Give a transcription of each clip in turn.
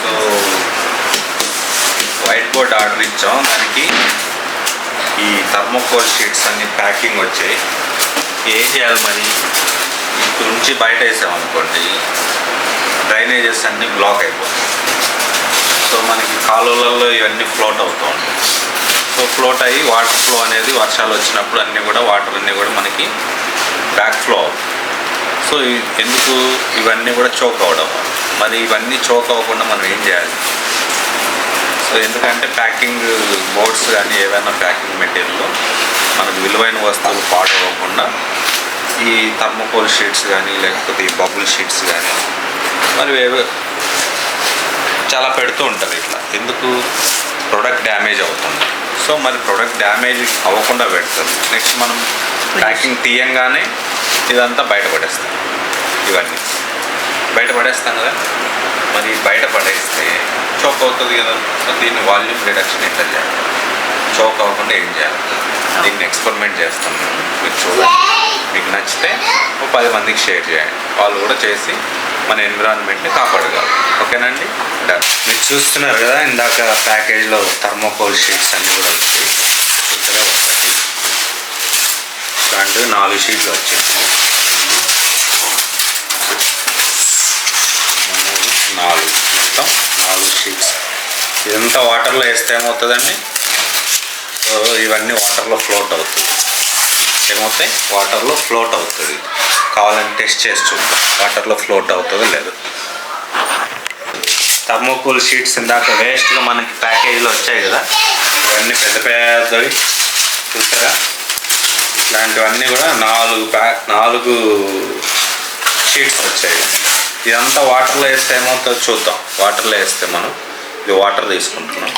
So white board order ఇచ్చాం, దానికి ఈ థర్మోకోల్ షీట్స్ అన్ని ప్యాకింగ్ వచ్చాయి. ఏం చేయాలి మరి? ఇటు నుంచి బయట వేసామనుకోండి డ్రైనేజెస్ అన్నీ బ్లాక్ అయిపోతాయి. సో మనకి కాలువలలో ఇవన్నీ ఫ్లోట్ అవుతూ ఉంటాయి. సో ఫ్లోట్ అయ్యి వాటర్ ఫ్లో అనేది వర్షాలు వచ్చినప్పుడు అన్నీ కూడా వాటర్ అన్నీ కూడా మనకి బ్యాక్ ఫ్లో అవుతుంది. సో ఎందుకు ఇవన్నీ కూడా చోక్ అవ్వడం. మరి ఇవన్నీ చోక్ అవ్వకుండా మనం ఏం చేయాలి? సో ఎందుకంటే ప్యాకింగ్ బోర్డ్స్ కానీ ఏదైనా ప్యాకింగ్ మెటీరియల్లో మనకు విలువైన వస్తువులు పాడవకుండా ఈ థర్మోకోల్ షీట్స్ కానీ లేకపోతే ఈ బబుల్ షీట్స్ కానీ మరి చాలా పెడుతూ ఉంటారు ఇట్లా. ఎందుకు? ప్రొడక్ట్ డ్యామేజ్ అవుతుంది. సో మరి ప్రొడక్ట్ డ్యామేజ్ అవ్వకుండా పెడతారు. నెక్స్ట్ మనం ప్యాకింగ్ తీయంగానే ఇదంతా బయటపడేస్తాం. ఇవన్నీ బయటపడేస్తాం కదా. మరి బయటపడేస్తే చోక్ అవుతుంది కదా. సో దీన్ని వాల్యూమ్ రిడక్షన్ ఎట్లా చేయాలి? చోక్ అవ్వకుండా ఏం చేయాలి? దీన్ని ఎక్స్పెరిమెంట్ చేస్తాం. మీరు చూడండి, మీకు నచ్చితే 10 మందికి షేర్ చేయండి. వాళ్ళు కూడా చేసి మన ఎన్విరాన్మెంట్ని కాపాడగలరు. ఓకేనండి, డన్. మీరు చూస్తున్నారు కదా, ఇందాక ప్యాకేజ్లో థర్మోకోల్ షీట్స్ అన్నీ కూడా వచ్చాయి. ఇక్కడ 1, 2, 4 షీట్లు వచ్చాయి. 4 మొత్తం 4 షీట్స్. ఇదంతా వాటర్లో వేస్తే ఏమవుతుందండి? సో ఇవన్నీ వాటర్లో ఫ్లోట్ అవుతుంది. ఏమవుతాయి? వాటర్లో ఫ్లోట్ అవుతుంది. కావాలని టెస్ట్ చేసి చూద్దాం వాటర్లో ఫ్లోట్ అవుతుందో లేదు. థర్మోకోల్ షీట్స్ ఇందాక వేస్ట్గా మనకి ప్యాకేజీలో వచ్చాయి కదా, ఇవన్నీ పెద్ద పెద్దవి చూసారా? ఇలాంటివన్నీ కూడా 4 షీట్స్ వచ్చాయి. ఇదంతా వాటర్లో వేస్తే ఏమవుతుందో చూద్దాం. వాటర్లో వేస్తే మనం ఇది వాటర్ తీసుకుంటున్నాం.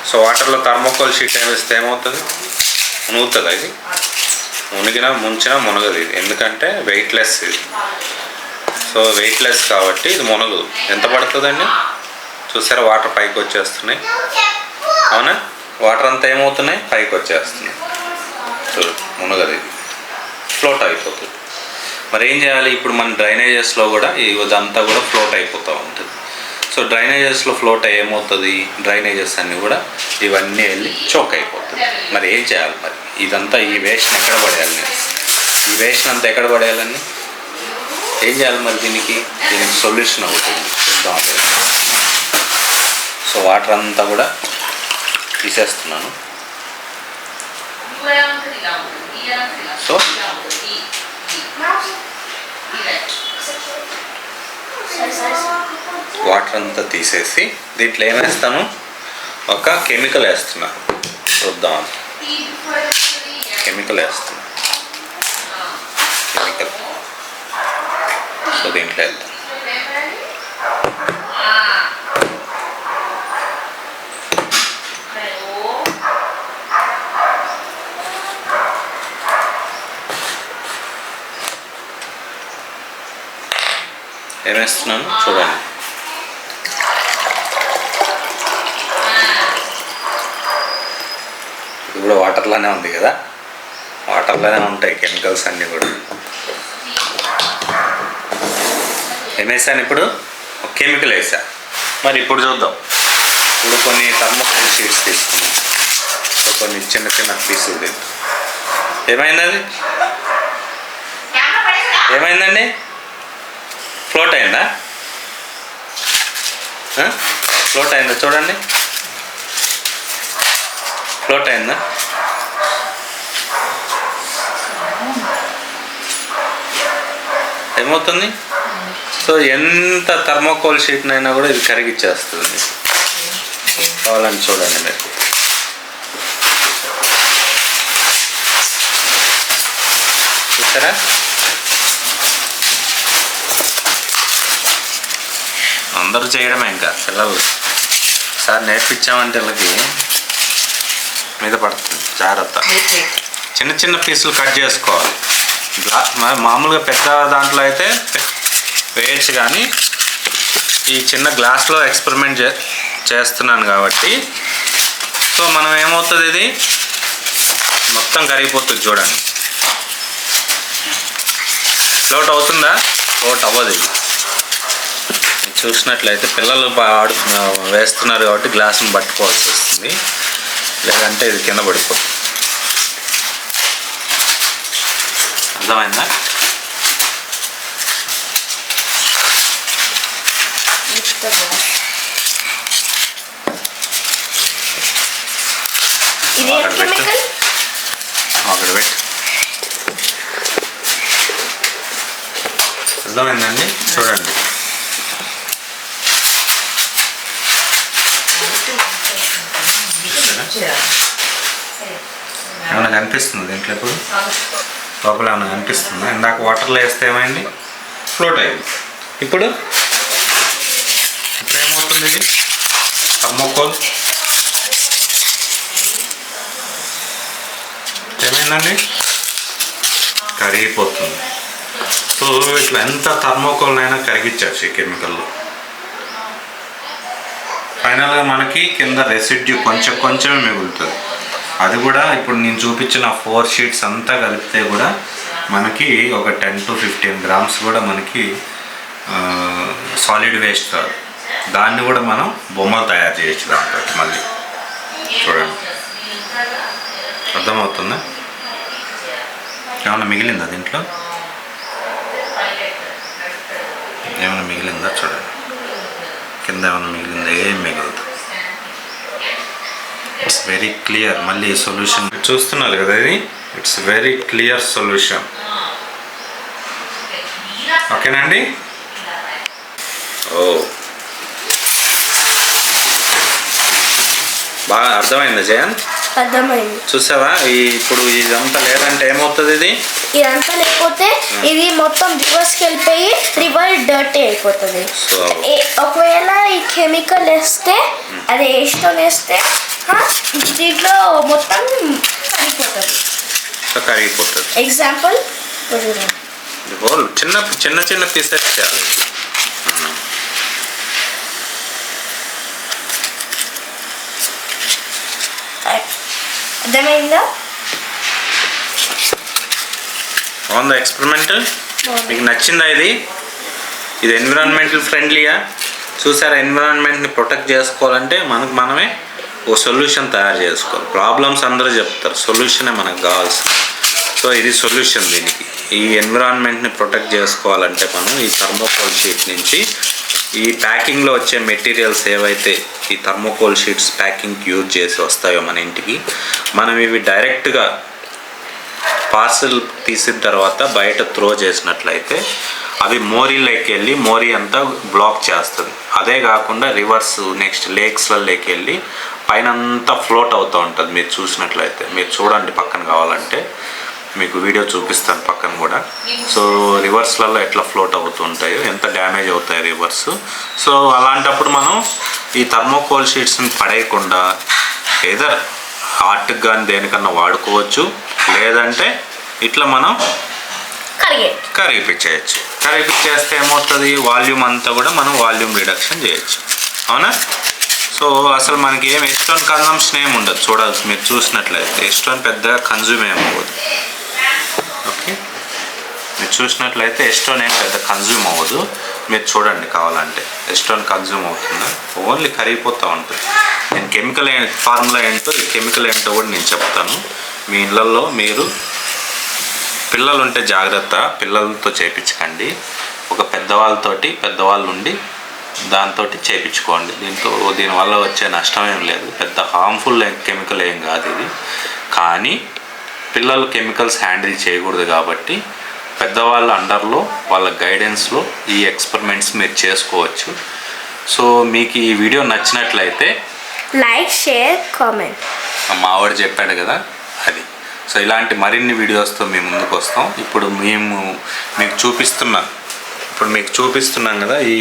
సో వాటర్లో థర్మోకోల్ షీట్ వేస్తే ఏమవుతుంది? మునుగుతుంది. ఇది ముంచినా మునగదు ఇది, ఎందుకంటే వెయిట్లెస్ ఇది. సో వెయిట్లెస్ కాబట్టి ఇది మునగదు. ఎంత పడుతుందండి? చూసారా, వాటర్ పైకి వచ్చేస్తున్నాయి. అవునా? వాటర్ అంతా ఏమవుతున్నాయి? పైకి వచ్చేస్తున్నాయి. చూడు, మునగదు, ఇది ఫ్లోట్ అయిపోతుంది. మరి ఏం చేయాలి? ఇప్పుడు మన డ్రైనేజెస్లో కూడా ఇదంతా కూడా ఫ్లోట్ అయిపోతూ ఉంటుంది. సో డ్రైనేజెస్లో ఫ్లోట్ ఏమవుతుంది? డ్రైనేజెస్ అన్నీ కూడా ఇవన్నీ వెళ్ళి చోక్ అయిపోతుంది. మరి ఏం చేయాలి? మరి ఇదంతా ఈ వేస్ట్ ఎక్కడ పడేయాలి? ఈ వేస్ట్ అంతా ఎక్కడ పడేయాలని ఏం చేయాలి? మరి దీనికి సొల్యూషన్ అవుతుంది. చూద్దాం. సో వాటర్ అంతా కూడా తీసేస్తున్నాను. సో వాటర్ అంతా తీసేసి దీంట్లో ఏమేస్తాను? ఒక కెమికల్ వేస్తున్నా. చూద్దాం. కెమికల్ వేస్తున్నా. కెమికల్. సో దీంట్లో వెళ్తాం. ఏమేస్తున్నాను చూడండి. ఇది కూడా వాటర్లోనే ఉంది కదా. వాటర్లోనే ఉంటాయి కెమికల్స్ అన్నీ కూడా. ఏమేసాను ఇప్పుడు? ఒక కెమికల్ వేసా. మరి ఇప్పుడు చూద్దాం. ఇప్పుడు కొన్ని థర్మోకోల్ షీట్స్ తీసుకున్నాం. సో కొన్ని చిన్న చిన్న పీసులు తీద్దాం. ఏమైంది? అది ఏమైందండి? ఫ్లోట్ అయిందా? ఫ్లోట్ అయిందా? చూడండి, ఫ్లోట్ అయిందా? ఏమవుతుంది? సో ఎంత థర్మోకోల్ షీట్నైనా కూడా ఇది కరిగిచ్చేస్తుంది. కావాలని చూడండి మీరు. చూసారా? అందరూ చేయడమే. ఇంకా పిల్లలు సార్ నేర్పించామంటే వీళ్ళకి మీద పడుతుంది. జాగ్రత్త. చిన్న చిన్న పీసులు కట్ చేసుకోవాలి. మామూలుగా పెద్ద దాంట్లో అయితే వేయచ్చు, కానీ ఈ చిన్న గ్లాస్లో ఎక్స్పెరిమెంట్ చేస్తున్నాను కాబట్టి సో మనం ఏమవుతుంది, ఇది మొత్తం కరిగిపోతుంది. చూడండి, ఫ్లోట్ అవుతుందా? ఫ్లోట్ అవ్వదు. ఇది చూసినట్లయితే పిల్లలు ఆడు వేస్తున్నారు కాబట్టి గ్లాసును పట్టుకోవాల్సి వస్తుంది, లేదంటే ఇది కింద పడిపోతుంది. అర్థమైందా? అక్కడ పెట్టి అర్థమైందండి. చూడండి, ఏమైనా కనిపిస్తుంది దీంట్లో? ఇప్పుడు లోపల ఏమైనా కనిపిస్తుందా? ఇందాక వాటర్లో వేస్తే ఏమైంది? ఫ్లోట్ అయింది. ఇప్పుడు ఏమవుతుంది? ఇది థర్మోకోల్ ఏమైందండి? కరిగిపోతుంది. సో ఇట్లా ఎంత థర్మోకోల్నైనా కరిగించవచ్చు ఈ కెమికల్లో. ఫైనల్గా మనకి కింద రెసిడ్యూ కొంచెమే మిగులుతుంది. అది కూడా ఇప్పుడు నేను చూపించిన 4 షీట్స్ అంతా కలిపితే కూడా మనకి ఒక 10 to 15 grams కూడా మనకి సాలిడ్ వేస్ట్ రాదు. దాన్ని కూడా మనం బొమ్మలు తయారు చేయొచ్చు దాంతో. మళ్ళీ చూడండి, అర్థమవుతుందా? ఏమైనా మిగిలిందా దీంట్లో? ఏమైనా మిగిలిందా? చూడండి, కింద ఏమైనా మిగిలిందా? ఏం మిగలదు. It's very clear. మళ్ళీ సొల్యూషన్ చూస్తున్నారు కదా, ఇది ఇట్స్ వెరీ క్లియర్ సొల్యూషన్. ఓకేనండి? ఓ, బాగా అర్థమైందా జయంత్? అర్థమైంది. చూసావా? ఇప్పుడు ఇదంతా లేదంటే ఏమవుతుంది? ఇదంతా లేకపోతే ఇది మొత్తం రివర్స్కి వెళ్ళిపోయి రివర్ డర్టీ అయిపోతుంది. ఒకవేళ ఈ కెమికల్ వేస్తే, అది ఏస్టోన్ వేస్తే దీంట్లో మొత్తం కరిగిపోతుంది. ఎగ్జాంపుల్ చిన్న చిన్న పీసెస్ చేయాలి. అర్థమైందా? బాగుందా ఎక్స్పెరిమెంటల్? మీకు నచ్చిందా? ఇది ఎన్విరాన్మెంటల్ ఫ్రెండ్లీయా? చూసారా? ఎన్విరాన్మెంట్ని ప్రొటెక్ట్ చేసుకోవాలంటే మనమే ఓ సొల్యూషన్ తయారు చేసుకోవాలి. ప్రాబ్లమ్స్ అందరూ చెప్తారు, సొల్యూషనే మనకు కావాల్సింది. సో ఇది సొల్యూషన్ దీనికి. ఈ ఎన్విరాన్మెంట్ని ప్రొటెక్ట్ చేసుకోవాలంటే మనం ఈ థర్మోకోల్ షీట్ నుంచి ఈ ప్యాకింగ్లో వచ్చే మెటీరియల్స్ ఏవైతే ఈ థర్మోకోల్ షీట్స్ ప్యాకింగ్కి యూజ్ చేసి వస్తాయో మన ఇంటికి, మనం ఇవి డైరెక్ట్గా పార్సల్ తీసిన తర్వాత బయట త్రో చేసినట్లయితే అవి మోరీలోకి వెళ్ళి మోరీ అంతా బ్లాక్ చేస్తుంది. అదే కాకుండా రివర్స్ నెక్స్ట్ లేక్స్లలోకి వెళ్ళి పైన అంతా ఫ్లోట్ అవుతూ ఉంటుంది. మీరు చూసినట్లయితే, మీరు చూడండి పక్కన, కావాలంటే మీకు వీడియో చూపిస్తాను పక్కన కూడా. సో రివర్స్లలో ఎట్లా ఫ్లోట్ అవుతూ ఉంటాయో, ఎంత డ్యామేజ్ అవుతాయి రివర్స్. సో అలాంటప్పుడు మనం ఈ థర్మోకోల్ షీట్స్ని పడేయకుండా ఏదో ఆర్ట్కి కానీ దేనికన్నా వాడుకోవచ్చు, లేదంటే ఇట్లా మనం కరిగిపించేయచ్చు. కరిగిపించేస్తే ఏమవుతుంది? వాల్యూమ్ అంతా కూడా మనం వాల్యూమ్ రిడక్షన్ చేయొచ్చు. అవునా? సో అసలు మనకి ఏం ఎస్టోన్ కన్జంప్షన్ ఏమి ఉండదు. చూడాల్సి మీరు చూసినట్లయితే ఎస్టోన్ పెద్దగా కన్జ్యూమ్ ఏమి అవ్వదు. ఓకే, మీరు చూసినట్లయితే ఎస్టోన్ ఏం పెద్ద కన్జ్యూమ్ అవ్వదు. మీరు చూడండి కావాలంటే ఎస్టోన్ కన్జ్యూమ్ అవుతుందా? ఓన్లీ కరిగిపోతూ ఉంటుంది. నేను కెమికల్ ఫార్ములా ఏంటో, ఈ కెమికల్ ఏంటో కూడా నేను చెప్తాను. మీ ఇళ్ళల్లో మీరు పిల్లలు ఉంటే జాగ్రత్త, పిల్లలతో చేయించకండి. ఒక పెద్దవాళ్ళు ఉండి దాంతో చేయించుకోండి. దీనివల్ల వచ్చే నష్టం ఏం లేదు, పెద్ద హార్మ్ఫుల్ కెమికల్ ఏం కాదు ఇది. కానీ పిల్లలు కెమికల్స్ హ్యాండిల్ చేయకూడదు కాబట్టి పెద్దవాళ్ళ అండర్లో, వాళ్ళ గైడెన్స్లో ఈ ఎక్స్పెరిమెంట్స్ మీరు చేసుకోవచ్చు. సో మీకు ఈ వీడియో నచ్చినట్లయితే లైక్, షేర్, కామెంట్. మా ఆవిడ చెప్పాడు కదా అది. సో ఇలాంటి మరిన్ని వీడియోస్తో మేము ముందుకు వస్తాం. ఇప్పుడు మీకు చూపిస్తున్నాం కదా ఈ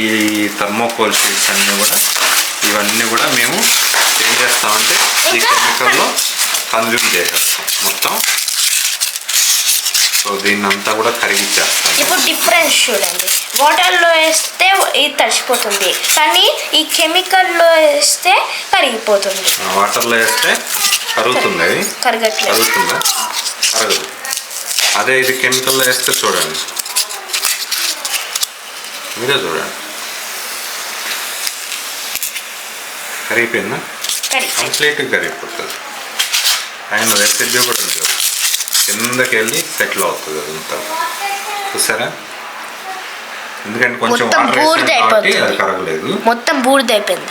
థర్మోకోల్ షీట్స్ ఇవన్నీ కూడా మేము ఏం చేస్తామంటే ఈ కెమికల్లో కన్జ్యూమ్ చేసేస్తాం మొత్తం. సో దీన్నంతా కూడా కరిగిచ్చేస్తాం. ఇప్పుడు డిఫరెన్స్ చూడండి, వాటర్లో వేస్తే ఇది తడిచిపోతుంది, కానీ ఈ కెమికల్లో వేస్తే కరిగిపోతుంది. వాటర్లో వేస్తే కరుగుతుంది, అది కరుగుతుందా? కరగదు. అదే ఇది కెమికల్లో వేస్తే చూడండి, మీరే చూడండి కరిగిపోయిందా? కంప్లీట్గా కరిగిపోతుంది. ఆయన రెసిడ్యూ కూడా ఉంటుంది, కిందకి వెళ్ళి సెటిల్ అవుతుంది అదంతా. చూసారా? ఎందుకంటే కొంచెం వాటర్ వేసాం కాబట్టి అది కరగలేదు, మొత్తం బూడిద అయిపోయింది.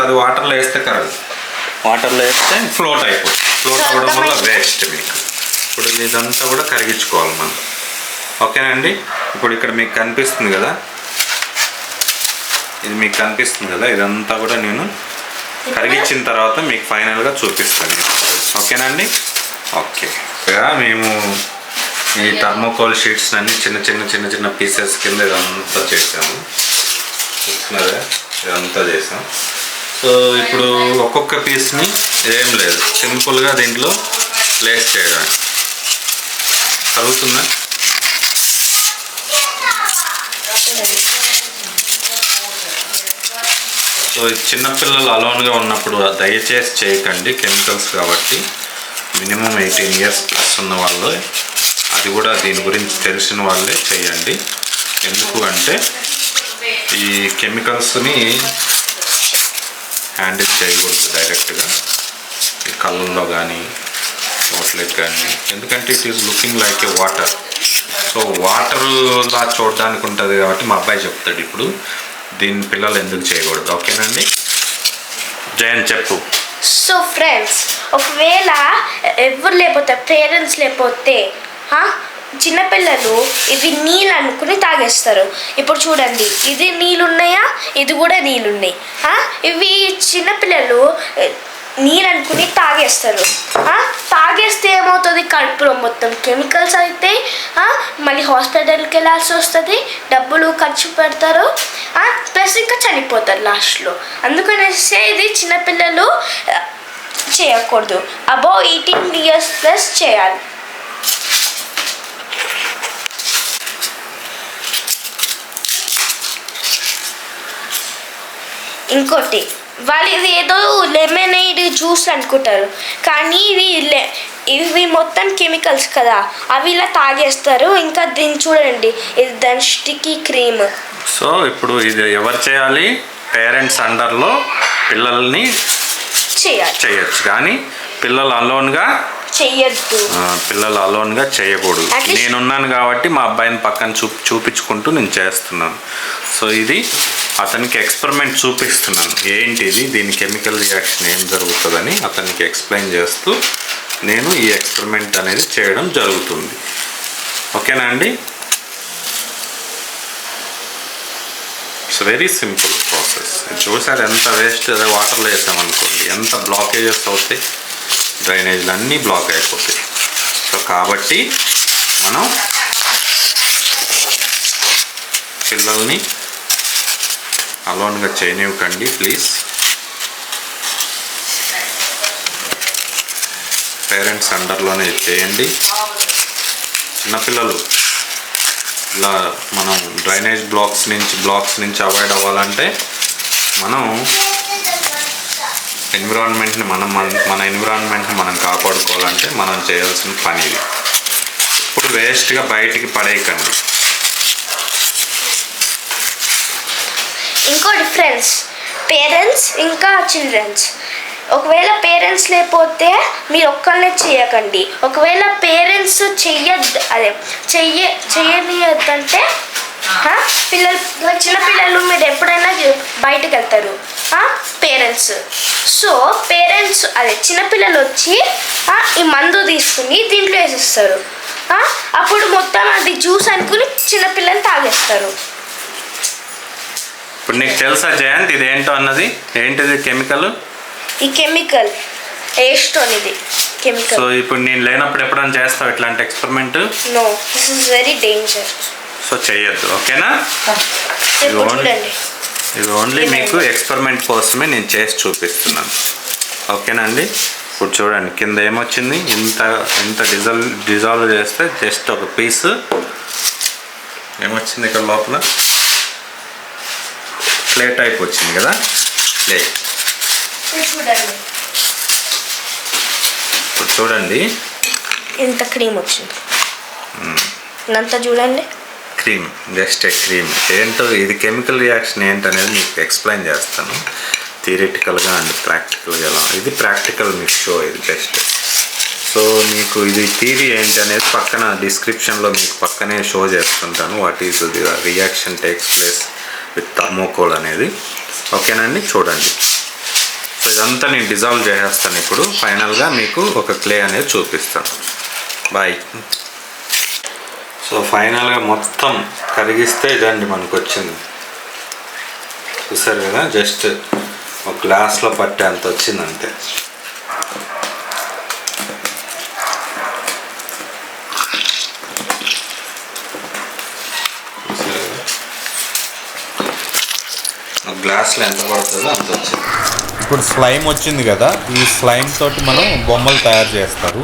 అది వాటర్లో వేస్తే కరగదు, వాటర్లో వేస్తే ఫ్లోట్ అయిపోతుంది. ఫ్లోట్ అవ్వడం వల్ల వేస్ట్ మీకు. ఇప్పుడు ఇదంతా కూడా కరిగించుకోవాలి మనం. ఓకేనండి. ఇప్పుడు ఇక్కడ మీకు కనిపిస్తుంది కదా, ఇది మీకు కనిపిస్తుంది కదా, ఇదంతా కూడా నేను కరిగించిన తర్వాత మీకు ఫైనల్గా చూపిస్తాను. ఓకేనండి. ఓకే. మేము ఈ థర్మోకోల్ షీట్స్ అన్ని చిన్న చిన్న చిన్న చిన్న పీసెస్ కింద ఇదంతా చేసాము. చూస్తున్నారా? ఇదంతా చేసాం. సో ఇప్పుడు ఒక్కొక్క పీస్ని ఏం లేదు, సింపుల్గా దీంట్లో ప్లేస్ చేయడం జరుగుతుందా? సో చిన్నపిల్లలు అలోన్గా ఉన్నప్పుడు దయచేసి చేయకండి, కెమికల్స్ కాబట్టి. మినిమం 18 ఇయర్స్ ప్లస్ ఉన్న వాళ్ళు, అది కూడా దీని గురించి తెలిసిన వాళ్ళే చేయండి. ఎందుకు అంటే ఈ కెమికల్స్ని హ్యాండిల్ చేయకూడదు డైరెక్ట్గా ఈ కళ్ళల్లో కానీ నోట్లకి కానీ, ఎందుకంటే it is looking like a water. So వాటర్లా చూడడానికి ఉంటుంది కాబట్టి మా అబ్బాయి చెప్తాడు ఇప్పుడు దీని పిల్లలు ఎందుకు చేయకూడదు. ఓకేనండి. జయన్ చెప్పు. సో ఫ్రెండ్స్, ఒకవేళ ఎవరు లేకపోతే పేరెంట్స్ లేకపోతే చిన్నపిల్లలు ఇవి నీళ్ళు అనుకుని తాగేస్తారు. ఇప్పుడు చూడండి, ఇది నీళ్ళు ఉన్నాయా, ఇది కూడా నీళ్ళు ఉన్నాయి. ఇవి చిన్నపిల్లలు నీళ్ళు అనుకుని తాగేస్తారు. తాగేస్తే ఏమవుతుంది, కడుపులో మొత్తం కెమికల్స్ అయితే మళ్ళీ హాస్పిటల్కి వెళ్ళాల్సి వస్తుంది, డబ్బులు ఖర్చు పెడతారు, ప్లస్ ఇంకా చనిపోతారు లాస్ట్లో. అందుకనేసి ఇది చిన్నపిల్లలు చేయకూడదు, అబౌవ్ 18 ఇయర్స్ ప్లస్ చేయాలి. ఇంకోటి, వాళ్ళు ఇది ఏదో లెమనేడ్ జ్యూస్ అనుకుంటారు, కానీ ఇవి మొత్తం కెమికల్స్ కదా, అవి ఇలా తాగేస్తారు. ఇంకా దీన్ని చూడండి, ఇది దాని స్టిక్కీ క్రీమ్. సో ఇప్పుడు ఇది ఎవరు చేయాలి? పేరెంట్స్ అండర్లో పిల్లల్ని చేయొచ్చు, కానీ పిల్లలు అలోన్గా చేయొద్దు. పిల్లలు అలోన్గా చేయకూడదు. నేనున్నాను కాబట్టి మా అబ్బాయిని పక్కన చూపించుకుంటూ నేను చేస్తున్నాను. సో ఇది అతనికి ఎక్స్పెరిమెంట్ చూపిస్తున్నాను, ఏంటిది దీని కెమికల్ రియాక్షన్ ఏం జరుగుతుందని అతనికి ఎక్స్ప్లెయిన్ చేస్తూ నేను ఈ ఎక్స్పెరిమెంట్ అనేది చేయడం జరుగుతుంది. ఓకేనా అండి? It's very simple process. చూసారు ఎంత వేస్ట్ వాటర్లో వేసామనుకోండి ఎంత బ్లాకేజెస్ అవుతాయి, డ్రైనేజ్లు అన్నీ బ్లాక్ అయిపోతాయి. సో కాబట్టి మనం పిల్లల్ని అలోన్గా చేయనివ్వకండి ప్లీజ్. పేరెంట్స్ అండర్లోనే చేయండి. చిన్నపిల్లలు ఇలా మనం డ్రైనేజ్ బ్లాక్స్ నుంచి అవాయిడ్ అవ్వాలంటే మనం ఎన్విరాన్మెంట్ని మన ఎన్విరాన్మెంట్ని మనం కాపాడుకోవాలంటే మనం చేయాల్సిన పని ఇది. ఇప్పుడు వేస్ట్గా బయటికి పడేయకండి. ఇంకో డిఫరెన్స్, పేరెంట్స్ ఇంకా చిల్డ్రన్స్. ఒకవేళ పేరెంట్స్ లేకపోతే మీరు ఒక్కళ్ళనే చేయకండి. ఒకవేళ పేరెంట్స్ చేయనియద్దంటే చిన్నపిల్లలు మీరు ఎప్పుడైనా బయటకు వెళ్తారు పేరెంట్స్. సో పేరెంట్స్ చిన్నపిల్లలు వచ్చి ఈ మందు తీసుకుని దీంట్లో వేసేస్తారు. అప్పుడు మొత్తం అది జ్యూస్ అనుకుని చిన్నపిల్లలు తాగేస్తారు. ఇప్పుడు నీకు తెలుసా జయంత్ ఇది ఏంటో అన్నది? ఏంటిది కెమికల్? ఈ కెమికల్ ఏస్టోన్, ఇది కెమికల్. సో ఇప్పుడు నేను లేనప్పుడు ఎప్పుడైనా చేస్తావు ఇట్లాంటి experiment? No, this is very danger. So చేయొద్దు. ఓకేనా? ఇది ఓన్లీ మీకు ఎక్స్పెరిమెంట్ కోసమే నేను చేసి చూపిస్తున్నాను. ఓకేనా అండి? ఇప్పుడు చూడండి కింద ఏమొచ్చింది, ఇంత డిజాల్వ్ చేస్తే జస్ట్ ఒక పీస్ ఏమొచ్చింది, ఇక్కడ లోపల క్లే టైప్ వచ్చింది కదా, క్లే. ఇప్పుడు చూడండి ఇంత క్రీమ్ వచ్చింది, ఇదంతా చూడండి క్రీమ్, జస్ట్ క్రీమ్. ఏంటో ఇది కెమికల్ రియాక్షన్ ఏంటనేది మీకు ఎక్స్ప్లెయిన్ చేస్తాను. థియరిటికల్గా అండ్ ప్రాక్టికల్గా ఎలా. ఇది ప్రాక్టికల్ మీకు షో, ఇది బెస్ట్. సో మీకు ఇది థియరీ ఏంటి అనేది పక్కన డిస్క్రిప్షన్లో మీకు పక్కనే షో చేస్తుంటాను. What is the reaction takes place with thermocol అనేది. ఓకేనండి, చూడండి. సో ఇదంతా నేను డిజాల్వ్ చేసేస్తాను ఇప్పుడు. ఫైనల్గా మీకు ఒక క్లే అనేది చూపిస్తాను. బాయ్. సో ఫైనల్గా మొత్తం కరిగిస్తే ఇదండి మనకు వచ్చింది. చూసారు కదా, జస్ట్ ఒక గ్లాస్లో పట్టే అంత వచ్చింది అంతే. గ్లాస్లో ఎంత పడుతుందో అంత వచ్చింది. ఇప్పుడు స్లైమ్ వచ్చింది కదా, ఈ స్లైమ్ తోటి మనం బొమ్మలు తయారు చేస్తారు.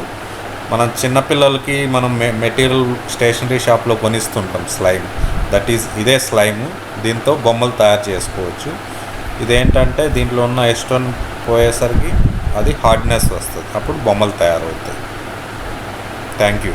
మనం చిన్నపిల్లలకి మనం మెటీరియల్ స్టేషనరీ షాప్లో కొనిస్తుంటాం స్లైమ్. దట్ ఈజ్ ఇదే స్లైమ్. దీంతో బొమ్మలు తయారు చేసుకోవచ్చు. ఇదేంటంటే దీంట్లో ఉన్న ఎస్టోన్ పోయేసరికి అది హార్డ్నెస్ వస్తుంది, అప్పుడు బొమ్మలు తయారవుతాయి. Thank you.